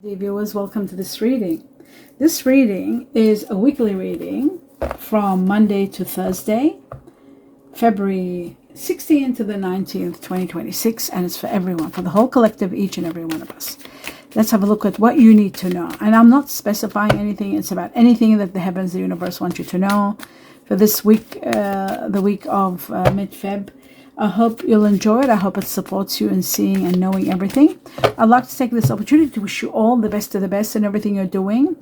Dear viewers, welcome to this reading. This reading is a weekly reading from Monday to Thursday, February 16th to the 19th, 2026, and it's for everyone, for the whole collective, each and every one of us. Let's have a look at what you need to know. And I'm not specifying anything. It's about anything that the heavens, the universe want you to know for this week, the week of mid-Feb. I hope you'll enjoy it. I hope it supports you in seeing and knowing everything. I'd like to take this opportunity to wish you all the best of the best in everything you're doing.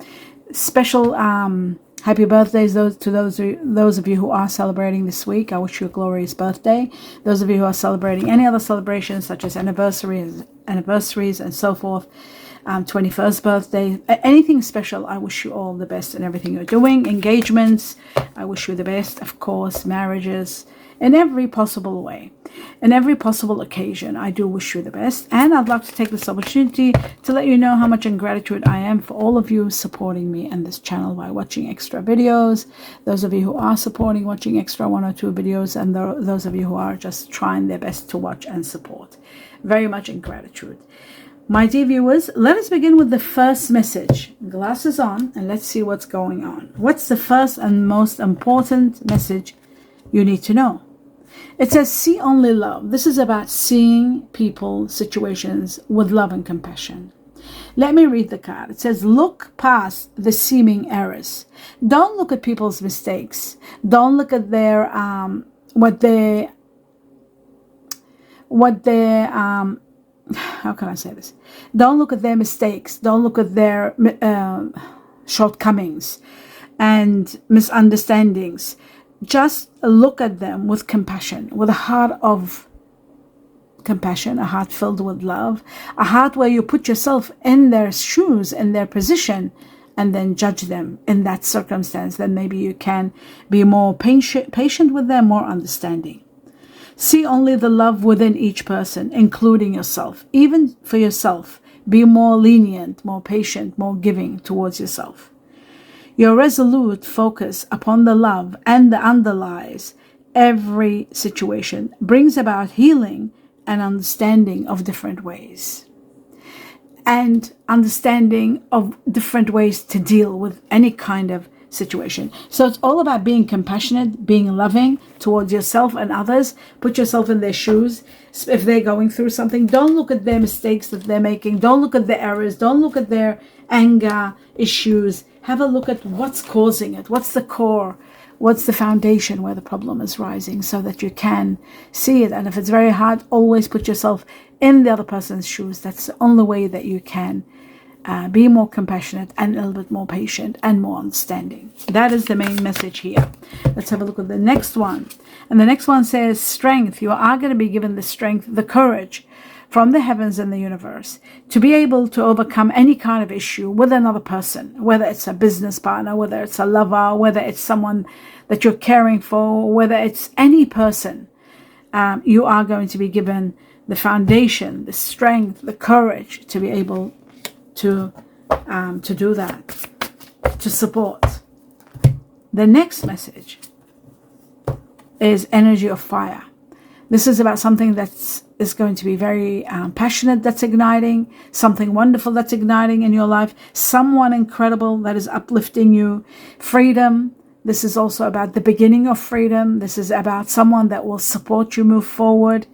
Special happy birthdays to those of you who are celebrating this week. I wish you a glorious birthday. Those of you who are celebrating any other celebrations such as anniversaries and so forth, 21st birthday, anything special, I wish you all the best in everything you're doing. Engagements, I wish you the best. Of course, marriages, in every possible way, in every possible occasion, I do wish you the best. And I'd like to take this opportunity to let you know how much in gratitude I am for all of you supporting me and this channel by watching extra videos. Those of you who are supporting, watching extra 1 or 2 videos, and those of you who are just trying their best to watch and support. Very much in gratitude. My dear viewers, let us begin with the first message. Glasses on, and let's see what's going on. What's the first and most important message you need to know? It says, see only love. This is about seeing people, situations with love and compassion. Let me read the card. It says, look past the seeming errors. Don't look at people's mistakes. Don't look at their, how can I say this? Don't look at their mistakes. Don't look at their shortcomings and misunderstandings. Just look at them with compassion, with a heart of compassion, a heart filled with love, a heart where you put yourself in their shoes, in their position, and then judge them in that circumstance. Then maybe you can be more patient with them, more understanding. See only the love within each person, including yourself. Even for yourself, be more lenient, more patient, more giving towards yourself. Your resolute focus upon the love and the underlies every situation brings about healing and understanding of different ways. And understanding of different ways to deal with any kind of situation. So it's all about being compassionate, being loving towards yourself and others. Put yourself in their shoes. If they're going through something, don't look at their mistakes that they're making. Don't look at the errors. Don't look at their anger issues. Have a look at what's causing it. What's the core? What's the foundation where the problem is rising, so that you can see it. And if it's very hard, always put yourself in the other person's shoes. That's the only way that you can be more compassionate and a little bit more patient and more understanding. That is the main message here. Let's have a look at the next one. And the next one says strength. You are going to be given the strength, the courage from the heavens and the universe to be able to overcome any kind of issue with another person, whether it's a business partner, whether it's a lover, whether it's someone that you're caring for, whether it's any person. You are going to be given the foundation, the strength, the courage to be able to do that, to support. The next message is energy of fire. This is about something that's going to be very passionate, that's igniting, something wonderful that's igniting in your life, someone incredible that is uplifting you. Freedom. This is also about the beginning of freedom. This is about someone that will support you move forward.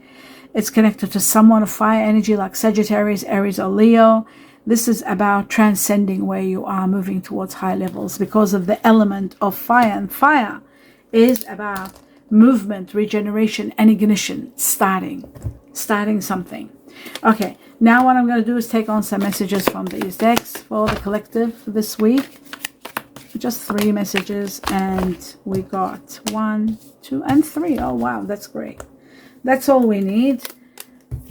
It's connected to someone of fire energy like Sagittarius, Aries, or Leo. This is about transcending where you are, moving towards high levels because of the element of fire. And fire is about movement, regeneration, and ignition, starting something. Okay, now what I'm going to do is take on some messages from these decks for the collective this week. Just 3 messages, and we got 1, 2, and 3. Oh wow, that's great. That's all we need.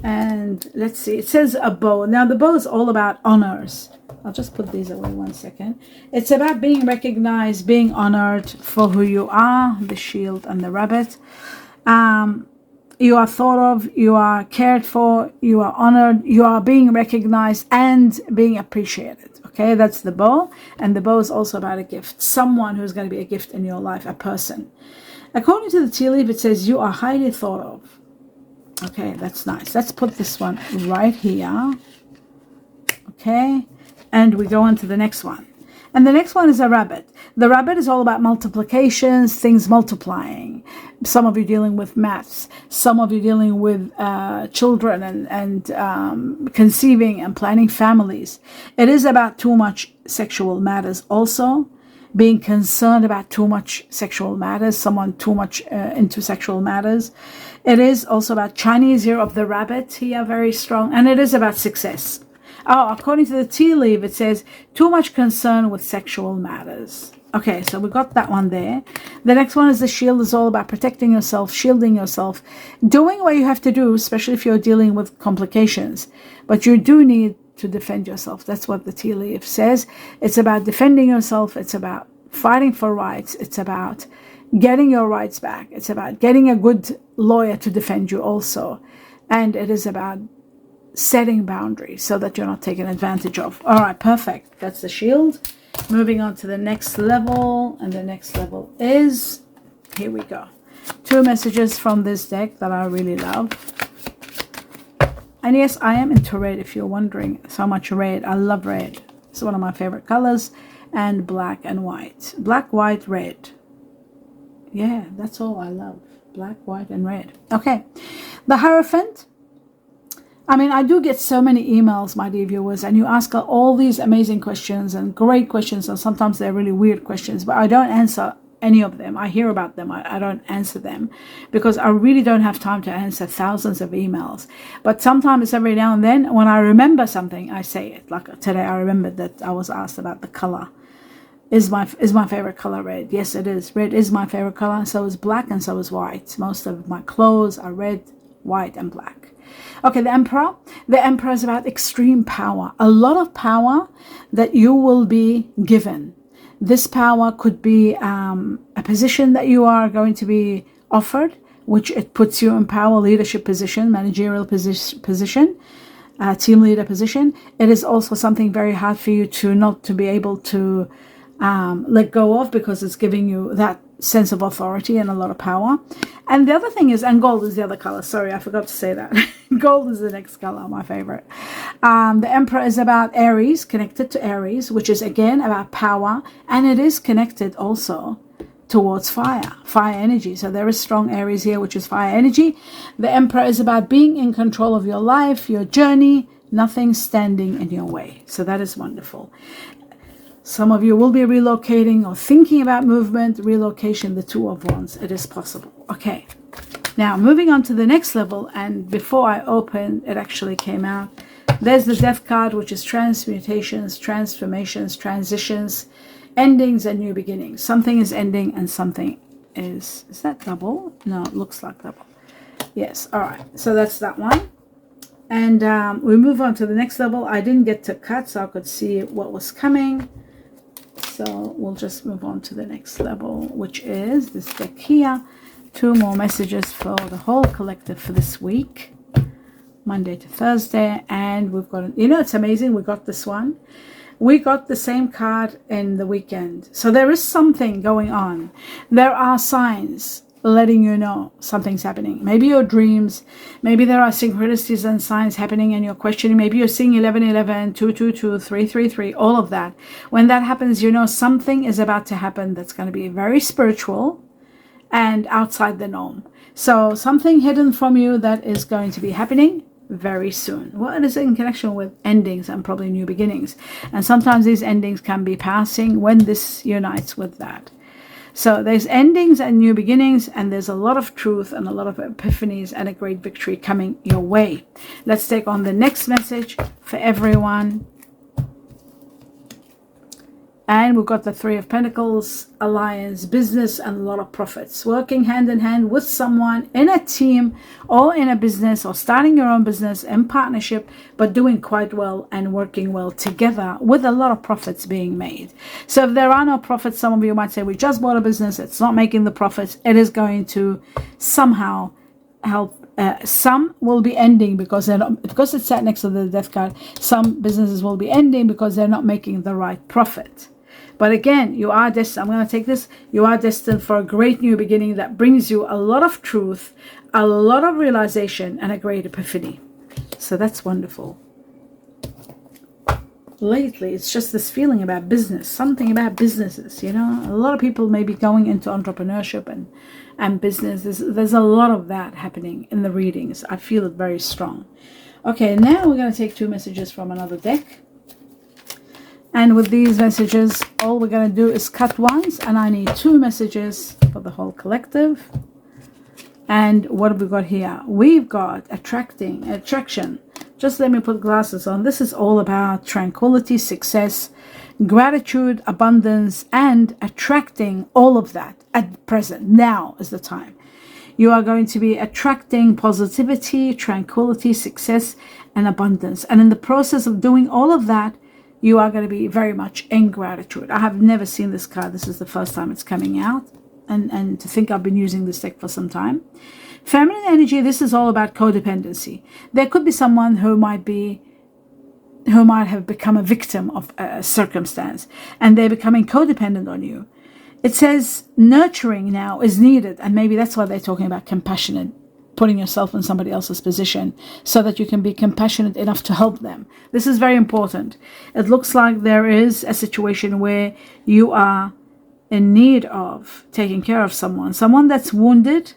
And let's see, it says a bow. Now the bow is all about honors. I'll just put these away 1 second. It's about being recognized, being honored for who you are, the shield and the rabbit. You are thought of, you are cared for, you are honored, you are being recognized and being appreciated. Okay, that's the bow. And the bow is also about a gift. Someone who's going to be a gift in your life, a person. According to the tea leaf, it says you are highly thought of. Okay, that's nice. Let's put this one right here. Okay, And we go on to the next one. And the next one is a rabbit. The rabbit is all about multiplications, things multiplying. Some of you dealing with maths. Some of you dealing with children and conceiving and planning families. It is about too much sexual matters also. Being concerned about too much sexual matters. Someone too much into sexual matters. It is also about Chinese year of the rabbit here, very strong. And it is about success. Oh, according to the tea leaf, it says too much concern with sexual matters. Okay, so we got that one there. The next one is the shield. Is all about protecting yourself, shielding yourself, doing what you have to do, especially if you're dealing with complications. But you do need to defend yourself. That's what the tea leaf says. It's about defending yourself. It's about fighting for rights. It's about getting your rights back. It's about getting a good lawyer to defend you also. And it is about setting boundaries so that you're not taken advantage of. All right, perfect. That's the shield. Moving on to the next level, and the next level is, here we go, 2 messages from this deck that I really love. And yes, I am into red, if you're wondering. So much red. I love red. It's one of my favorite colors. And black and white. Black, white, red. Yeah, that's all I love. Black, white, and red. Okay. The Hierophant. I mean, I do get so many emails, my dear viewers, and you ask all these amazing questions and great questions, and sometimes they're really weird questions, but I don't answer any of them. I hear about them. I don't answer them because I really don't have time to answer thousands of emails. But sometimes every now and then when I remember something, I say it. Like today, I remembered that I was asked about the color. Is my favorite color red? Yes, it is. Red is my favorite color, and so is black, and so is white. Most of my clothes are red, white, and black. Okay, the Emperor. The Emperor is about extreme power. A lot of power that you will be given. This power could be a position that you are going to be offered, which it puts you in power, leadership position, managerial position, team leader position. It is also something very hard for you to not to be able to let go of, because it's giving you that sense of authority and a lot of power. And the other thing is, and gold is the other color. Sorry, I forgot to say that. Gold is the next color, my favorite. The Emperor is about Aries, connected to Aries, which is again about power, and it is connected also towards fire energy. So there is strong Aries here, which is fire energy. The Emperor is about being in control of your life, your journey, nothing standing in your way. So that is wonderful. Some of you will be relocating or thinking about movement, relocation, the 2 of Wands. It is possible. Okay. Now, moving on to the next level. And before I open, it actually came out. There's the Death card, which is transmutations, transformations, transitions, endings, and new beginnings. Something is ending and something is that double? No, it looks like double. Yes. All right. So that's that one. And we move on to the next level. I didn't get to cut, so I could see what was coming. So we'll just move on to the next level, which is this deck here. 2 more messages for the whole collective for this week, Monday to Thursday. And we've got, it's amazing. We got this one. We got the same card in the weekend. So there is something going on. There are signs letting you know something's happening. Maybe your dreams, maybe there are synchronicities and signs happening and you're questioning. Maybe you're seeing 1111, 222, 333, all of that. When that happens, something is about to happen that's going to be very spiritual and outside the norm. So something hidden from you that is going to be happening very soon. Well, it is in connection with endings and probably new beginnings. And sometimes these endings can be passing when this unites with that. So there's endings and new beginnings, and there's a lot of truth and a lot of epiphanies and a great victory coming your way. Let's take on the next message for everyone. And we've got the 3 of Pentacles, alliance, business, and a lot of profits. Working hand in hand with someone in a team or in a business, or starting your own business in partnership, but doing quite well and working well together with a lot of profits being made. So if there are no profits, some of you might say, we just bought a business, it's not making the profits. It is going to somehow help. Some will be ending because it's sat next to the Death card. Some businesses will be ending because they're not making the right profit. But again, you are destined. I'm going to take this. You are destined for a great new beginning that brings you a lot of truth, a lot of realization, and a great epiphany. So that's wonderful. lately. It's just this feeling about business, something about businesses, you know. A lot of people may be going into entrepreneurship and business. There's a lot of that happening in the readings. I feel it very strong. Okay, now we're going to take 2 messages from another deck. And with these messages, all we're going to do is cut once, and I need 2 messages for the whole collective. And what have we got here? We've got attraction. Just let me put glasses on. This is all about tranquility, success, gratitude, abundance, and attracting all of that at present. Now is the time. You are going to be attracting positivity, tranquility, success, and abundance. And in the process of doing all of that, you are going to be very much in gratitude. I have never seen this card. This is the first time it's coming out. And to think I've been using this deck for some time. Feminine energy, this is all about codependency. There could be someone who might have become a victim of a circumstance, and they're becoming codependent on you. It says nurturing now is needed, and maybe that's why they're talking about compassionate, putting yourself in somebody else's position so that you can be compassionate enough to help them. This is very important. It looks like there is a situation where you are in need of taking care of someone that's wounded,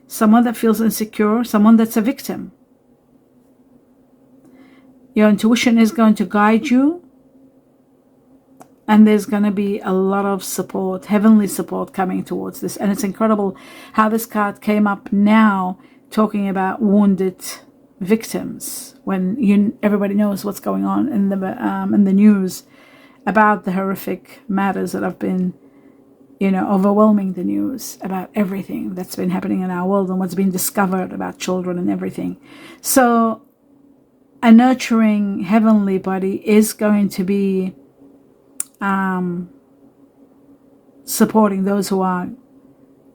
someone that feels insecure, someone that's a victim. Your intuition is going to guide you, and there's going to be a lot of support, heavenly support coming towards this. And it's incredible how this card came up now, talking about wounded victims, when everybody knows what's going on in the news about the horrific matters that have been, overwhelming the news about everything that's been happening in our world and what's been discovered about children and everything. So a nurturing heavenly body is going to be supporting those who have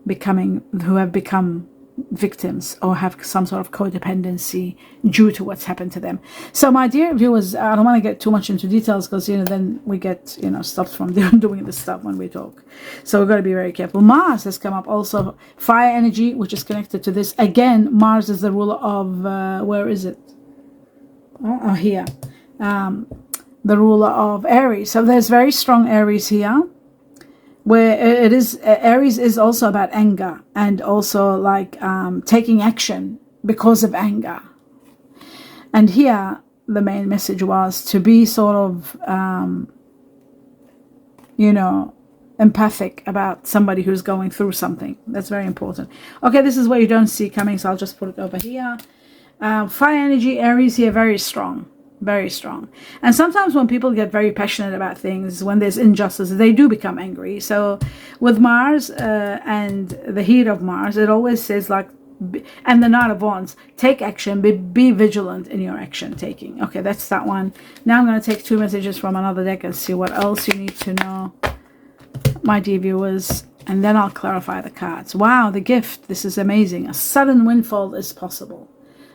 become victims or have some sort of codependency due to what's happened to them. So my dear viewers, I don't want to get too much into details because then we get stopped from doing this stuff when we talk. So we've got to be very careful. Mars has come up also, fire energy, which is connected to this. Again, Mars is the ruler of where is it? Oh, here. The ruler of Aries. So there's very strong Aries here, where it is, Aries is also about anger and also like taking action because of anger. And here the main message was to be sort of empathic about somebody who's going through something. That's very important. Okay, this is what you don't see coming, so I'll just put it over here. Fire energy, Aries here, very strong. Very strong. And sometimes when people get very passionate about things, when there's injustice, they do become angry. So with Mars and the heat of Mars, it always says and the Knight of Wands, take action, be vigilant in your action taking. Okay, that's that one. Now I'm going to take 2 messages from another deck and see what else you need to know, my dear viewers, and then I'll clarify the cards. Wow, the gift. This is amazing. A sudden windfall is possible.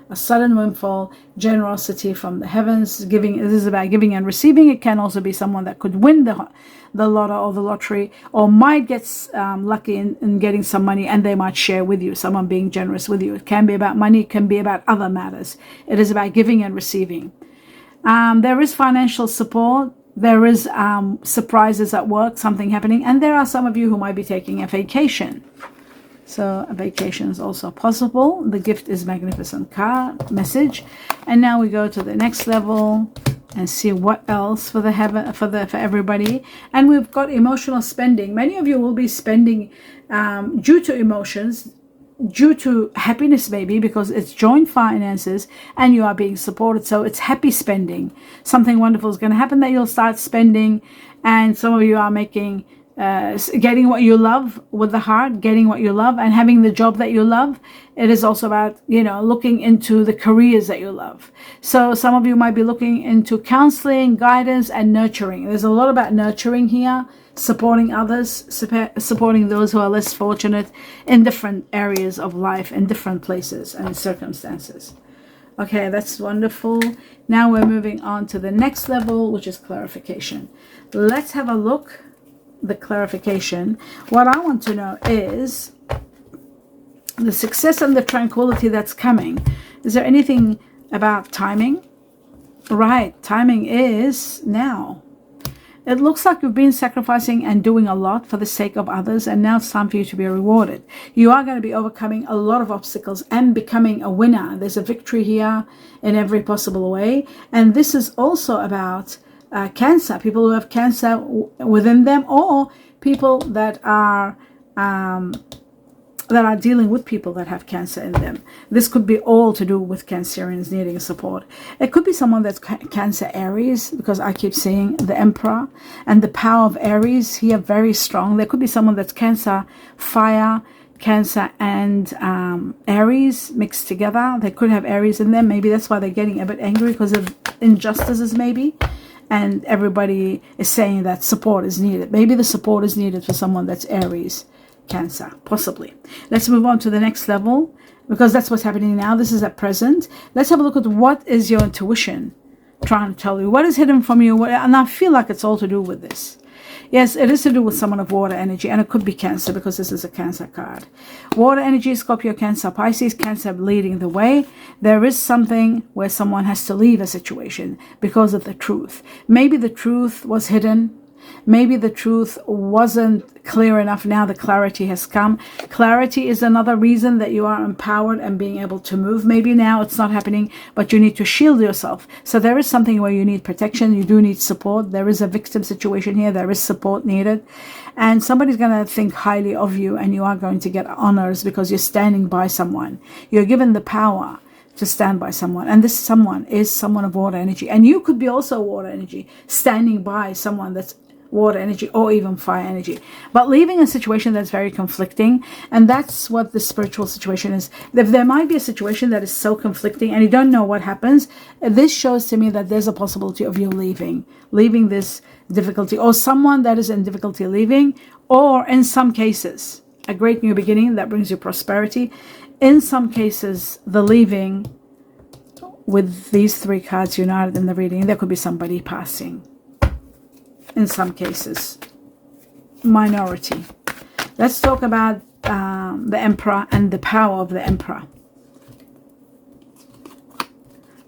A sudden windfall, generosity from the heavens, giving. This is about giving and receiving. It can also be someone that could win the lotto or the lottery, or might get lucky in getting some money, and they might share with you, someone being generous with you. It can be about money, it can be about other matters. It is about giving and receiving. There is financial support. There is surprises at work, something happening, and there are some of you who might be taking a vacation. So a vacation is also possible. The gift is magnificent card message. And now we go to the next level and see what else for everybody. And we've got emotional spending. Many of you will be spending due to emotions, due to happiness maybe, because it's joint finances and you are being supported. So it's happy spending. Something wonderful is going to happen that you'll start spending, and some of you are making getting what you love with the heart, getting what you love and having the job that you love. It is also about, looking into the careers that you love. So some of you might be looking into counseling, guidance, and nurturing. There's a lot about nurturing here, supporting others, supporting those who are less fortunate in different areas of life, in different places and circumstances. Okay, that's wonderful. Now we're moving on to the next level, which is clarification. Let's have a look. The clarification. What I want to know is the success and the tranquility that's coming. Is there anything about timing? Right, timing is now. It looks like you've been sacrificing and doing a lot for the sake of others, and now it's time for you to be rewarded. You are going to be overcoming a lot of obstacles and becoming a winner. There's a victory here in every possible way. And this is also about cancer, people who have cancer within them, or people that are dealing with people that have cancer in them. This could be all to do with Cancerians needing support. It could be someone that's Cancer Aries, because I keep seeing the Emperor and the power of Aries here very strong. There could be someone that's Cancer, Fire, Cancer and Aries mixed together. They could have Aries in them. Maybe that's why they're getting a bit angry, because of injustices maybe. And everybody is saying that support is needed. Maybe the support is needed for someone that's Aries, Cancer, possibly. Let's move on to the next level, because that's what's happening now. This is at present. Let's have a look at what is your intuition trying to tell you. What is hidden from you? And I feel like it's all to do with this. Yes, it is to do with someone of water energy, and it could be Cancer, because this is a Cancer card. Water energy, Scorpio, Cancer, Pisces, Cancer leading the way. There is something where someone has to leave a situation because of the truth. Maybe the truth was hidden. Maybe the truth wasn't clear enough. Now the clarity has come. Clarity is another reason that you are empowered and being able to move. Maybe now it's not happening, but you need to shield yourself. So there is something where you need protection. You do need support. There is a victim situation here. There is support needed. And somebody's going to think highly of you, and you are going to get honors because you're standing by someone. You're given the power to stand by someone, and this someone is someone of water energy, and you could be also water energy, standing by someone that's water energy or even fire energy, but leaving a situation that's very conflicting. And that's what the spiritual situation is. If there might be a situation that is so conflicting and you don't know what happens, this shows to me that there's a possibility of you leaving this difficulty, or someone that is in difficulty leaving, or in some cases a great new beginning that brings you prosperity. In some cases, the leaving, with these three cards united in the reading, there could be somebody passing. In some cases, minority. Let's talk about the Emperor and the power of the Emperor.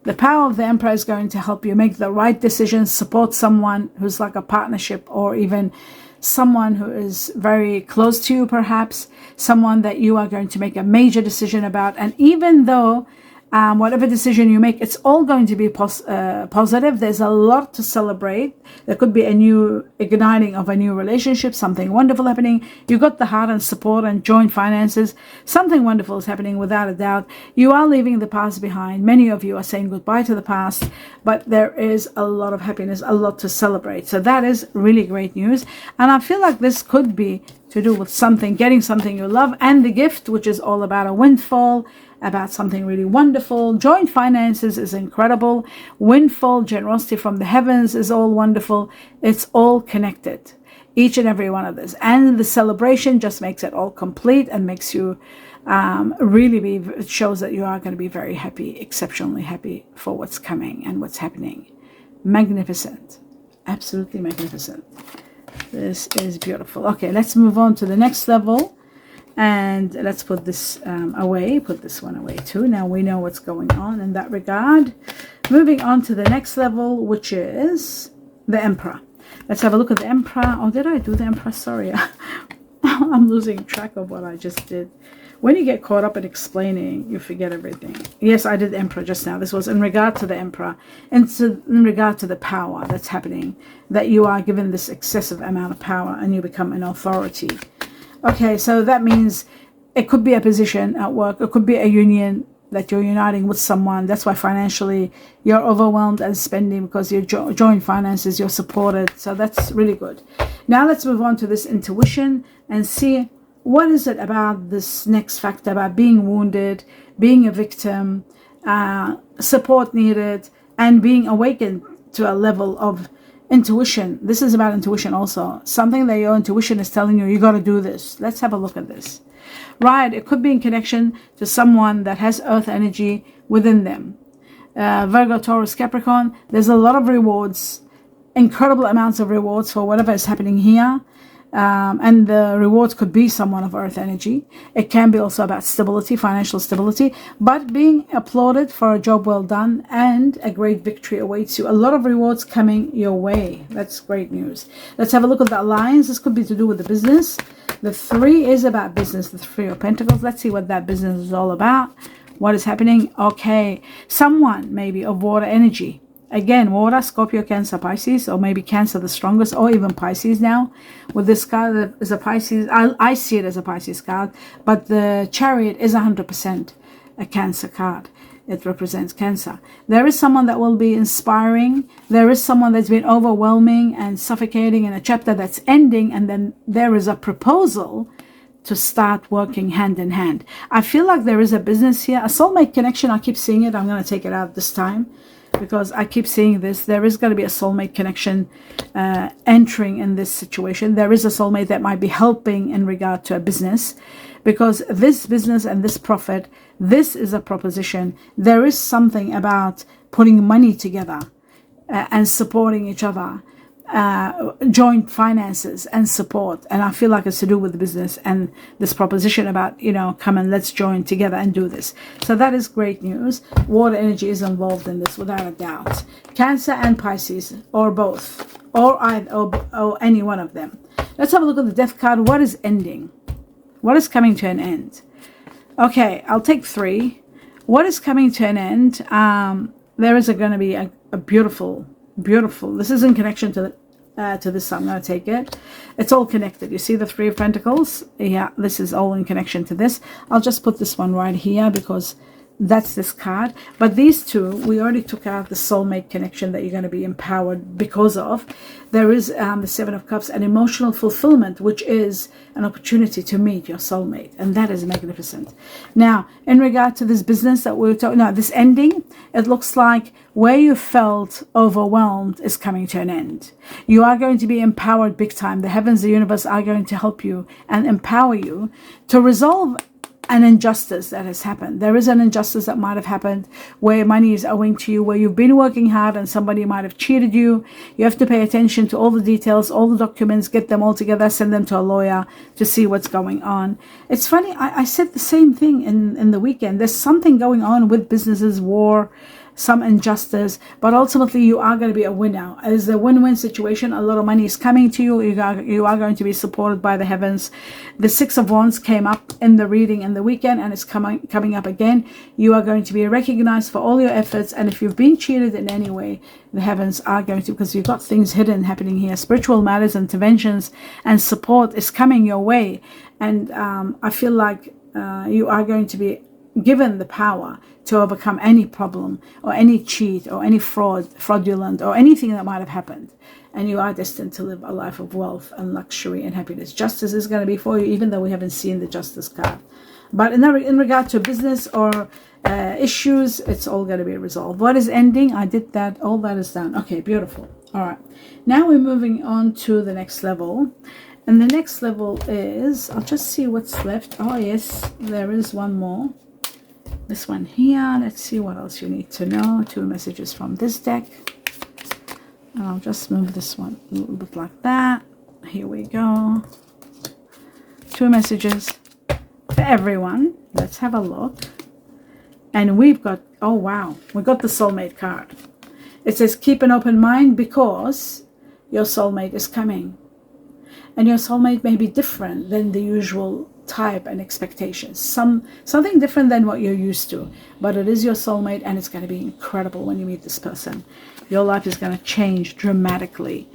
The power of the Emperor is going to help you make the right decisions, support someone who's like a partnership, or even someone who is very close to you, perhaps someone that you are going to make a major decision about. And even though whatever decision you make, it's all going to be positive. There's a lot to celebrate. There could be a new igniting of a new relationship, something wonderful happening. You got the heart and support and joint finances. Something wonderful is happening without a doubt. You are leaving the past behind. Many of you are saying goodbye to the past, but there is a lot of happiness, a lot to celebrate. So that is really great news. And I feel like this could be to do with something, getting something you love, and the gift, which is all about a windfall, about something really wonderful. Joint finances is incredible. Windfall, generosity from the heavens is all wonderful. It's all connected, each and every one of this. And the celebration just makes it all complete and makes you it shows that you are going to be very happy, exceptionally happy for what's coming and what's happening. Magnificent. Absolutely magnificent. This is beautiful. Okay, let's move on to the next level. And let's put this away, put this one away too. Now we know what's going on in that regard. Moving on to the next level, which is the Emperor. Let's have a look at the Emperor. Oh, did I do the Emperor? Sorry. I'm losing track of what I just did. When you get caught up in explaining, you forget everything. Yes, I did the Emperor just now. This was in regard to the Emperor, and in regard to the power that's happening, that you are given this excessive amount of power and you become an authority. Okay, so that means it could be a position at work. It could be a union that you're uniting with someone. That's why financially you're overwhelmed and spending, because you joint finances, you're supported. So that's really good. Now let's move on to this intuition and see what is it about this next factor, about being wounded, being a victim, support needed, and being awakened to a level of intuition. This is about intuition also. Something that your intuition is telling you, you got to do this. Let's have a look at this. Right, it could be in connection to someone that has earth energy within them. Virgo, Taurus, Capricorn, there's a lot of rewards, incredible amounts of rewards for whatever is happening here. and the rewards could be someone of earth energy. It can be also about stability, financial stability, but being applauded for a job well done, and a great victory awaits you. A lot of rewards coming your way. That's great news. Let's have a look at the alliance. This could be to do with the business. The 3 is about business, the 3 of Pentacles. Let's see what that business is all about. What is happening? Okay, someone maybe of water energy. Again, water, Scorpio, Cancer, Pisces, or maybe Cancer the strongest, or even Pisces now. With this card that is a Pisces, I see it as a Pisces card, but the Chariot is 100% a Cancer card. It represents Cancer. There is someone that will be inspiring. There is someone that's been overwhelming and suffocating in a chapter that's ending, and then there is a proposal to start working hand in hand. I feel like there is a business here, a soulmate connection. I keep seeing it. I'm going to take it out this time, because I keep seeing this. There is going to be a soulmate connection entering in this situation. There is a soulmate that might be helping in regard to a business, because this business and this profit, this is a proposition. There is something about putting money together and supporting each other, joint finances and support. And I feel like it's to do with the business and this proposition about, come and let's join together and do this. So that is great news. Water energy is involved in this without a doubt. Cancer and Pisces, or both, or either, or any one of them. Let's have a look at the Death card. What is ending? What is coming to an end? Okay, I'll take 3. What is coming to an end? There is going to be a beautiful, this is in connection to this, so I'm going to take it. It's all connected. You see the 3 of Pentacles? Yeah, this is all in connection to this. I'll just put this one right here, because that's this card. But these 2, we already took out the soulmate connection that you're going to be empowered because of. There is the 7 of Cups, an emotional fulfillment, which is an opportunity to meet your soulmate, and that is magnificent. Now, in regard to this business that we're talking, this ending, it looks like where you felt overwhelmed is coming to an end. You are going to be empowered big time. The heavens, the universe are going to help you and empower you to resolve an injustice that has happened. There is an injustice that might have happened where money is owing to you, where you've been working hard and somebody might have cheated you. You have to pay attention to all the details, all the documents, get them all together, send them to a lawyer to see what's going on. It's funny, I said the same thing in the weekend. There's something going on with businesses, war, some injustice, but ultimately you are going to be a winner. It's a win-win situation. A lot of money is coming to you. You are going to be supported by the heavens. The 6 of Wands came up in the reading in the weekend, and it's coming up again. You are going to be recognized for all your efforts, and if you've been cheated in any way, the heavens are going to, because you've got things hidden happening here. Spiritual matters, interventions, and support is coming your way, and I feel like you are going to be given the power to overcome any problem or any cheat or any fraudulent or anything that might have happened. And you are destined to live a life of wealth and luxury and happiness. Justice is going to be for you, even though we haven't seen the Justice card. But in regard to business or issues, it's all going to be resolved. What is ending? I did that. All that is done. Okay, beautiful. All right. Now we're moving on to the next level. And the next level is, I'll just see what's left. Oh, yes, there is one more. This one here. Let's see what else you need to know. 2 messages from this deck. And I'll just move this one a little bit like that. Here we go. 2 messages for everyone. Let's have a look. And we've got, oh wow, we got the soulmate card. It says keep an open mind, because your soulmate is coming. And your soulmate may be different than the usual type and expectations. Something different than what you're used to. But it is your soulmate, and it's going to be incredible when you meet this person. Your life is going to change dramatically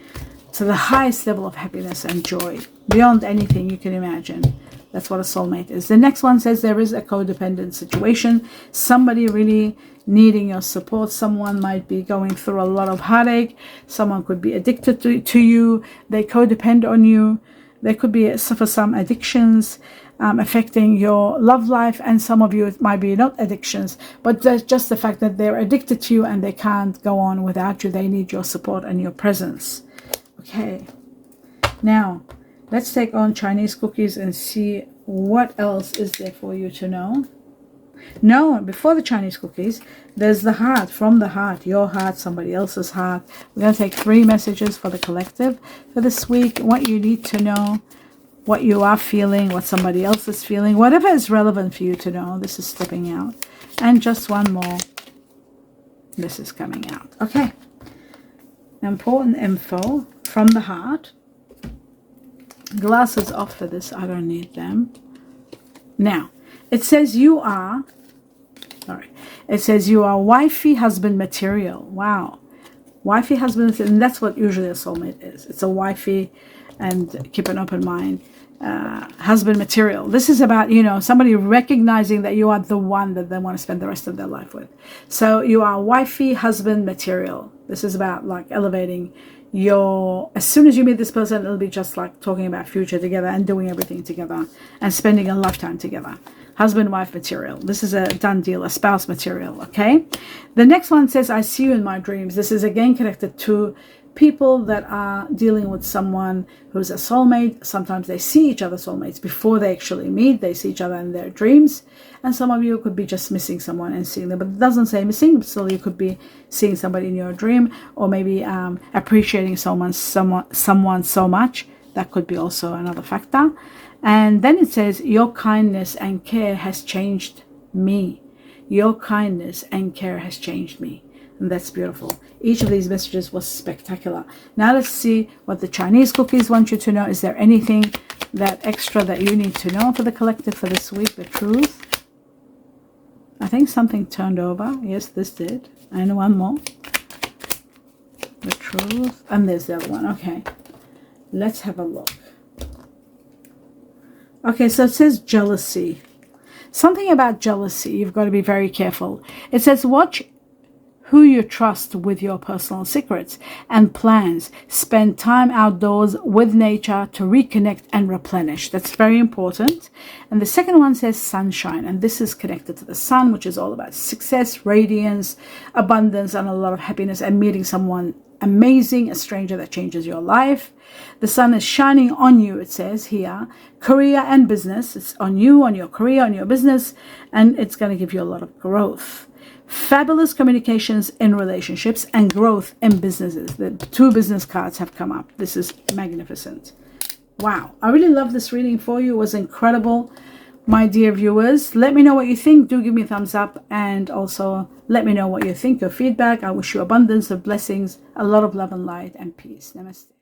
to the highest level of happiness and joy, beyond anything you can imagine. That's what a soulmate is. The next one says there is a codependent situation. Somebody really needing your support. Someone might be going through a lot of heartache. Someone could be addicted to you. They codepend on you. There could be suffer some addictions affecting your love life, and some of you it might be not addictions, but just the fact that they're addicted to you and they can't go on without you. They need your support and your presence. Okay, now let's take on Chinese cookies and see what else is there for you to know. No, before the Chinese cookies, there's the heart, from the heart, your heart, somebody else's heart. We're going to take 3 messages for the collective for this week, what you need to know, what you are feeling, what somebody else is feeling, whatever is relevant for you to know. This is stepping out. And just one more. This is coming out. Okay. Important info from the heart. Glasses off for this. I don't need them. Now, it says you are, it says you are wifey husband material. Wow. Wifey husband, and that's what usually a soulmate is. It's a wifey, and keep an open mind, husband material. This is about, you know, somebody recognizing that you are the one that they want to spend the rest of their life with. So you are wifey husband material. This is about like elevating your, as soon as you meet this person, it'll be just like talking about future together and doing everything together and spending a lifetime together. Husband wife material. This is a done deal, a spouse material. Okay, the next one says I see you in my dreams. This is again connected to people that are dealing with someone who's a soulmate. Sometimes they see each other soulmates before they actually meet. They see each other in their dreams, and some of you could be just missing someone and seeing them, but it doesn't say missing. So you could be seeing somebody in your dream, or maybe appreciating someone so much. That could be also another factor. And then it says your kindness and care has changed me. Your kindness and care has changed me. And that's beautiful. Each of these messages was spectacular. Now let's see what the Chinese cookies want you to know. Is there anything that extra that you need to know for the collective for this week? The truth. I think something turned over. Yes, this did. And one more. The truth. And there's the other one. Okay. Let's have a look. Okay, so it says jealousy. Something about jealousy. You've got to be very careful. It says watch who you trust with your personal secrets and plans. Spend time outdoors with nature to reconnect and replenish. That's very important. And the second one says sunshine, and this is connected to the sun, which is all about success, radiance, abundance, and a lot of happiness, and meeting someone amazing, a stranger that changes your life. The sun is shining on you, it says here. Career and business. It's on you, on your career, on your business, and it's going to give you a lot of growth. Fabulous communications in relationships and growth in businesses. The 2 business cards have come up. This is magnificent. Wow. I really love this reading for you. It was incredible. My dear viewers, let me know what you think. Do give me a thumbs up, and also let me know what you think, your feedback. I wish you abundance of blessings, a lot of love and light and peace. Namaste.